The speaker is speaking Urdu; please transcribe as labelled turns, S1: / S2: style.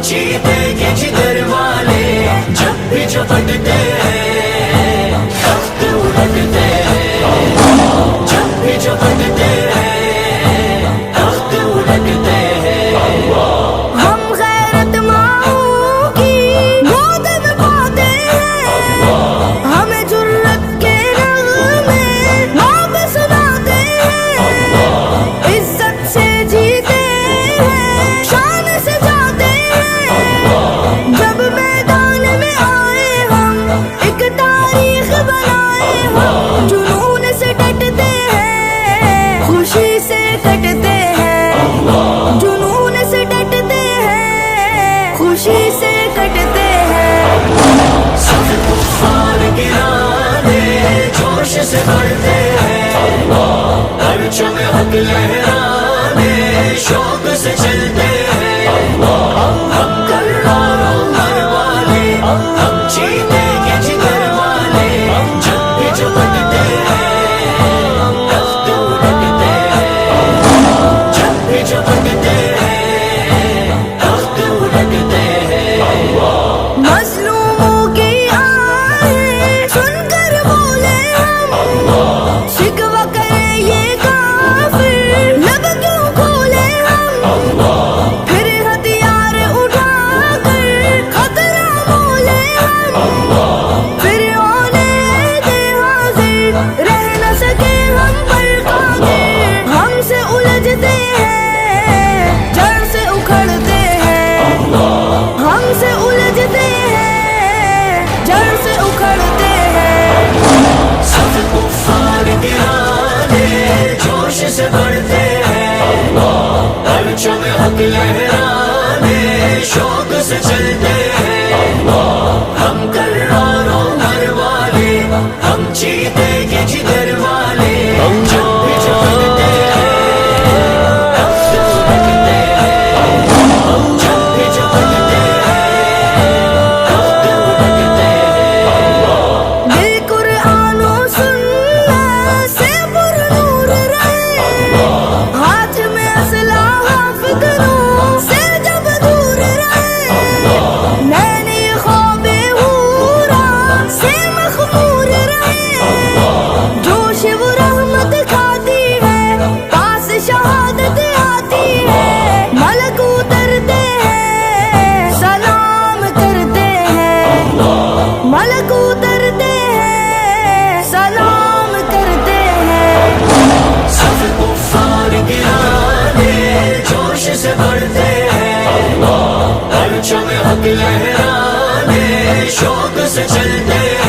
S1: چیتے کے جگر والے جب بھی چپٹتے ہیں تخت الٹتے ہیں، جب بھی چپٹتے ہیں تخت الٹتے ہیں۔
S2: ہم غیرت ماؤں کی گود میں پاتے ہیں، ہمیں جرت کے نغمے آپ سناتے ہیں، عزت سے جیتے ہیں شان سے جاتے ہیں، جب میدان میں آئے ہم ایک تاریخ بنائے ہم، جنون سے ڈٹتے ہیں خوشی سے کٹتے ہیں، جنون سے ڈٹتے ہیں خوشی سے کٹتے ہیں۔
S1: صف کفار گرانے جوش سے بڑھتے ہیں، پرچم حق لہرانے شوق سے چلتے ہیں، ہم کراروں مر والے ہم چیتے کے جگر والے جب بھی چپٹتے ہیں تخت الٹتے ہیں، جب بھی چپٹتے ہیں تخت الٹتے ہیں۔
S2: مظلوموں کی آہیں سن کر بولے ہم، شکوہ کرے یہ کافر لب کیوں کھولے ہم، پھر ہتھیار اٹھا کر خطرہ بولے ہم، پھر ہونے دے حاضر رہ نہ سکے ہم پر قادر، ہم سے الجھتے ہیں جڑ سے اکھڑتے ہیں، ہم سے الجھتے ہیں جڑ سے اکھڑتے ہیں۔
S1: صف کفار گرانے جوش سے بڑھتے ہیں، پرچم حق لہرانے شوق سے چلتے ہیں، ہم کراروں مر والے ہم چیتے کے جگر والے جب بھی چپٹتے ہیں تخت الٹتے ہیں، جب بھی چپٹتے ہیں تخت الٹتے ہیں۔
S2: دل قرآن و سنت سے پر نور رہے، ہاتھ میں اسلحہ فکروں سے جب دور رہے، نین یہ خواب حورا سے مخمور رہے، جوش وہ رحمت کھاتی ہے پاس شہادت آتی ہے، ملک اترتے ہیں سلام کرتے ہیں، ملک اترتے ہیں سلام کرتے ہیں۔
S1: صف کفار گرانے جوش سے بڑھتے ہیں، پرچم حق لہرانے شوق سے چلتے ہیں،